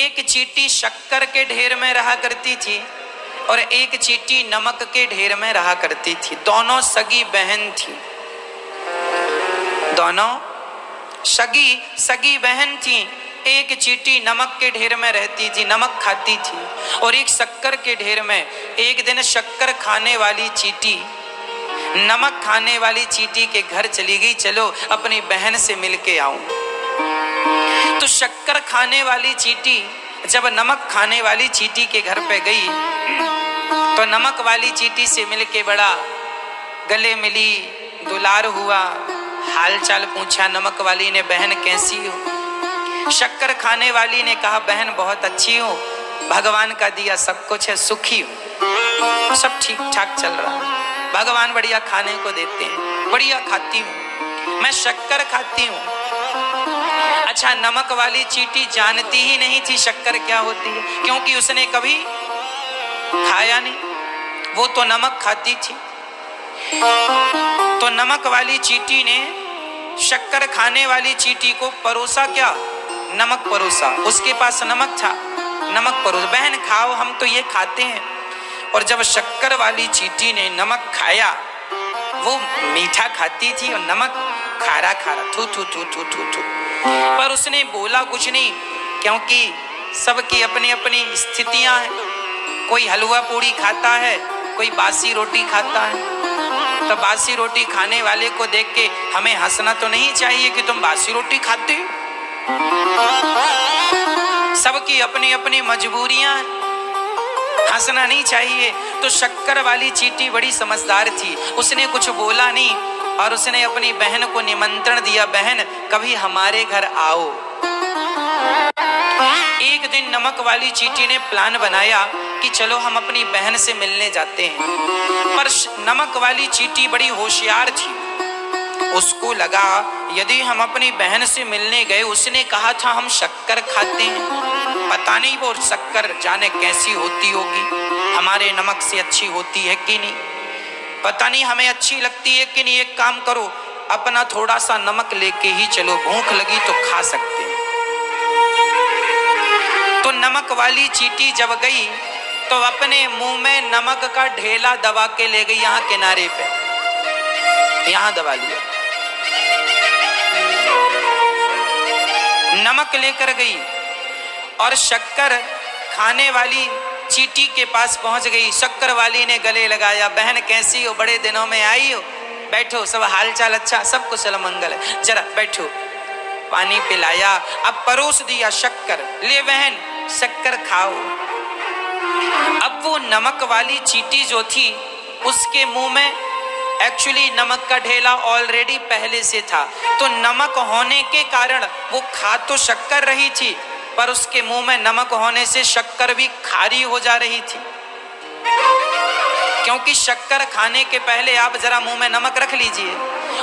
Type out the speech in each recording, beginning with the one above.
एक चींटी शक्कर के ढेर में रहा करती थी और एक चींटी नमक के ढेर में रहा करती थी। दोनों सगी बहन थी, दोनों सगी बहन थी। एक चींटी नमक के ढेर में रहती थी, नमक खाती थी, और एक शक्कर के ढेर में। एक दिन शक्कर खाने वाली चींटी नमक खाने वाली चींटी के घर चली गई, चलो अपनी बहन से मिलके आऊं। तो शक्कर खाने वाली चींटी जब नमक खाने वाली चींटी के घर पे गई तो नमक वाली चींटी से मिलके बड़ा गले मिली, दुलार हुआ, हाल चाल पूछा। नमक वाली ने, बहन कैसी हो? शक्कर खाने वाली ने कहा, बहन बहुत अच्छी हूँ, भगवान का दिया सब कुछ है, सुखी हूँ, सब ठीक ठाक चल रहा है, भगवान बढ़िया खाने को देते हैं, बढ़िया खाती हूँ, मैं शक्कर खाती हूँ। अच्छा, नमक वाली चींटी जानती ही नहीं थी शक्कर क्या होती है, क्योंकि उसने कभी खाया नहीं, वो तो नमक खाती थी। तो नमक वाली चींटी ने शक्कर खाने वाली चींटी को परोसा, क्या? नमक परोसा। उसके पास नमक था, नमक परोसा, बहन खाओ, हम तो ये खाते हैं। और जब शक्कर वाली चींटी ने नमक खाया, वो मीठा खाती थी और नमक खारा खारा, थू थू थू थू थू थू, पर उसने बोला कुछ नहीं, क्योंकि सबकी अपनी अपनी स्थितियां हैं। कोई हलवा पूड़ी खाता है, कोई बासी रोटी खाता है। तो बासी रोटी खाने वाले को देख के हमें हंसना तो नहीं चाहिए कि तुम बासी रोटी खाते हो। सबकी अपनी अपनी मजबूरियां हैं, हंसना नहीं चाहिए। तो शक्कर वाली चींटी बड़ी समझदार थी, उसने कुछ बोला नहीं और उसने अपनी बहन को निमंत्रण दिया, बहन कभी हमारे घर आओ। एक दिन नमक वाली चींटी ने प्लान बनाया कि चलो हम अपनी बहन से मिलने जाते हैं। पर नमक वाली चींटी बड़ी होशियार थी, उसको लगा यदि हम अपनी बहन से मिलने गए, उसने कहा था हम शक्कर खाते हैं, पता नहीं वो शक्कर जाने कैसी होती होगी, हमारे नमक से अच्छी होती है कि नहीं, पता नहीं हमें अच्छी लगती है कि नहीं। एक काम करो, अपना थोड़ा सा नमक लेके ही चलो, भूख लगी तो खा सकते हैं। तो नमक वाली चींटी जब गई तो अपने मुंह में नमक का ढेला दबा के ले गई, यहाँ किनारे पे, यहाँ दबा लिया, नमक लेकर गई और शक्कर खाने वाली चींटी के पास पहुंच गई। शक्कर वाली ने गले लगाया, बहन कैसी हो, बड़े दिनों में आई हो, बैठो, सब हालचाल अच्छा, सब कुशल मंगल है, जरा बैठो। पानी पिलाया, अब परोस दिया शक्कर, ले बहन शक्कर खाओ। अब वो नमक वाली चींटी जो थी, उसके मुंह में एक्चुअली नमक का ढेला ऑलरेडी पहले से था, तो नमक होने के कारण वो खा तो शक्कर रही थी, पर उसके मुंह में नमक होने से शक्कर भी खारी हो जा रही थी। क्योंकि शक्कर खाने के पहले आप जरा मुंह में नमक रख लीजिए,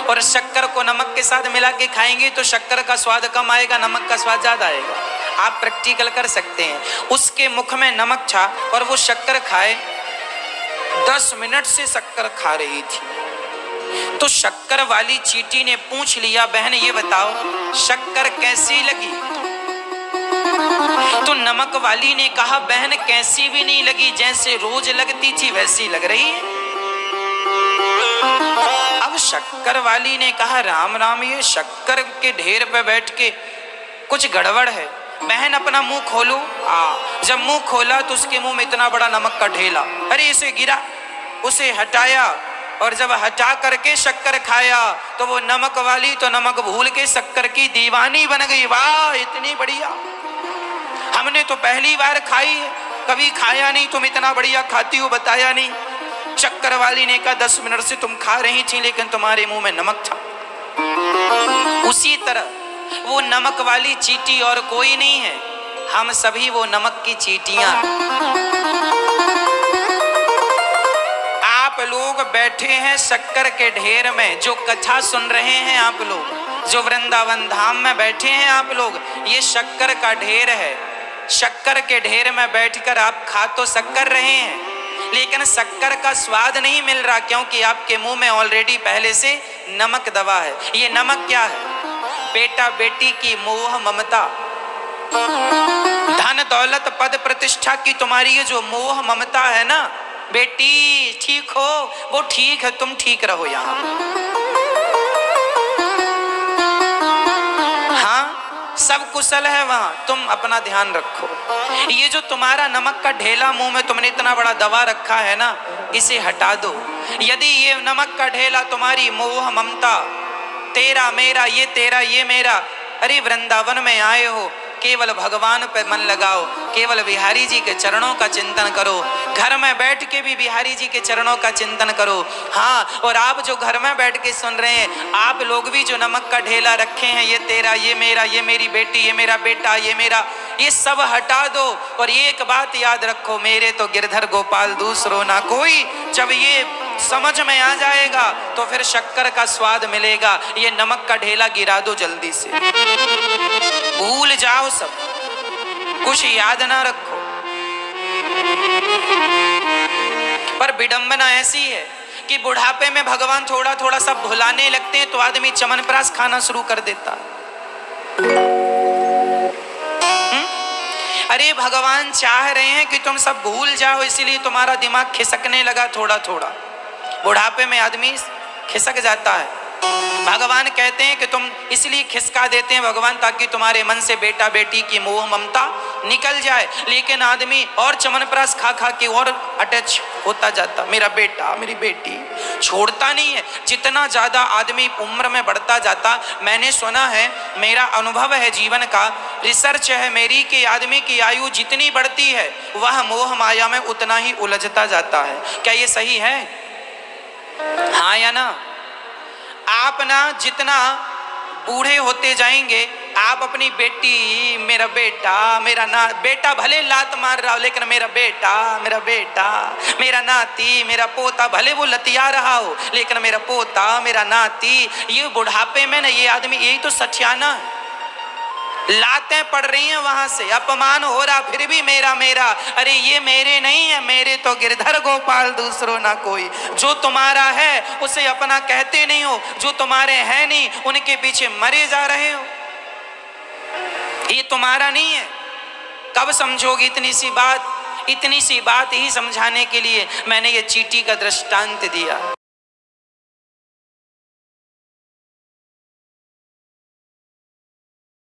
और शक्कर को नमक के साथ मिला के खाएंगे तो शक्कर का स्वाद कम आएगा, नमक का स्वाद ज्यादा आएगा। आप प्रैक्टिकल कर सकते हैं। उसके मुख में नमक था और वो शक्कर खाए, 10 मिनट से शक्कर खा रही थी। तो शक्कर वाली चींटी ने पूछ लिया, बहन ये बताओ शक्कर कैसी लगी? तो नमक वाली ने कहा, बहन कैसी भी नहीं लगी, जैसे रोज लगती थी वैसी लग रही है। अब शक्कर वाली ने कहा, राम राम, ये शक्कर के ढेर पे बैठ के कुछ गड़बड़ है, बहन अपना मुंह खोलो। जब मुंह खोला तो उसके मुंह में इतना बड़ा नमक का ढेला, अरे इसे गिरा, उसे हटाया, और जब हटा करके शक्कर खाया तो वो नमक वाली तो नमक भूल के शक्कर की दीवानी बन गई। वाह इतनी बढ़िया, हमने तो पहली बार खाई है, कभी खाया नहीं, तुम इतना बढ़िया खाती हो, बताया नहीं। शक्कर वाली ने कहा, 10 मिनट से तुम खा रही थी लेकिन तुम्हारे मुंह में नमक था। उसी तरह वो नमक वाली चींटी और कोई नहीं है, हम सभी वो नमक की चींटियां। आप लोग बैठे हैं शक्कर के ढेर में, जो कथा सुन रहे हैं आप लोग, जो वृंदावन धाम में बैठे हैं आप लोग, ये शक्कर का ढेर है। शक्कर के ढेर में बैठकर आप खा तो शक्कर रहे हैं, लेकिन शक्कर का स्वाद नहीं मिल रहा, क्योंकि आपके मुंह में ऑलरेडी पहले से नमक दबा है। ये नमक क्या है? बेटा बेटी की मोह ममता, धन दौलत दौलत पद प्रतिष्ठा की तुम्हारी ये जो मोह ममता है ना बेटी, ठीक हो, वो ठीक है, तुम ठीक रहो यहाँ। हाँ सब कुशल है वहां, तुम अपना ध्यान रखो। ये जो तुम्हारा नमक का ढेला मुंह में तुमने इतना बड़ा दबा रखा है ना, इसे हटा दो। यदि ये नमक का ढेला तुम्हारी मोह ममता, तेरा मेरा, ये तेरा ये मेरा, अरे वृंदावन में आए हो, केवल भगवान पे मन लगाओ, केवल बिहारी जी के चरणों का चिंतन करो, घर में बैठ के भी बिहारी जी के चरणों का चिंतन करो। हाँ, और आप जो घर में बैठ के सुन रहे हैं, आप लोग भी जो नमक का ढेला रखे हैं, ये तेरा ये मेरा, ये मेरी बेटी, ये मेरा बेटा, ये मेरा, ये सब हटा दो। और एक बात याद रखो, मेरे तो गिरधर गोपाल दूसरो ना कोई। जब ये समझ में आ जाएगा तो फिर शक्कर का स्वाद मिलेगा। ये नमक का ढेला गिरा दो जल्दी से, भूल जाओ सब कुछ, याद ना रखो। पर विडंबना ऐसी है कि बुढ़ापे में भगवान थोड़ा थोड़ा सब भुलाने लगते हैं तो आदमी चमनप्राश खाना शुरू कर देता। अरे भगवान चाह रहे हैं कि तुम सब भूल जाओ, इसीलिए तुम्हारा दिमाग खिसकने लगा थोड़ा थोड़ा। बुढ़ापे में आदमी खिसक जाता है। भगवान कहते हैं कि तुम इसलिए खिसका देते हैं भगवान, ताकि तुम्हारे मन से बेटा बेटी की मोह ममता निकल जाए। लेकिन आदमी और चमनप्राश खा खा के और अटैच होता जाता, मेरा बेटा मेरी बेटी, छोड़ता नहीं है। जितना ज्यादा आदमी उम्र में बढ़ता जाता, मैंने सुना है, मेरा अनुभव है जीवन का, रिसर्च है मेरी, कि आदमी की आयु जितनी बढ़ती है वह मोह माया में उतना ही उलझता जाता है। क्या ये सही है? हाँ या ना? आप ना जितना बूढ़े होते जाएंगे, आप अपनी बेटी, मेरा बेटा, मेरा ना बेटा भले लात मार रहा हो, लेकिन मेरा बेटा, मेरा बेटा, मेरा नाती, मेरा पोता, भले वो लतिया रहा हो, लेकिन मेरा पोता, मेरा नाती। ये बुढ़ापे में ना ये आदमी, यही तो सठियाना है। लातें पड़ रही हैं वहां से, अपमान हो रहा, फिर भी मेरा मेरा। अरे ये मेरे नहीं है, मेरे तो गिरधर गोपाल दूसरो ना कोई। जो तुम्हारा है उसे अपना कहते नहीं हो, जो तुम्हारे हैं नहीं उनके पीछे मरे जा रहे हो। ये तुम्हारा नहीं है। कब समझोगे इतनी सी बात? इतनी सी बात ही समझाने के लिए मैंने ये चींटी का दृष्टांत दिया।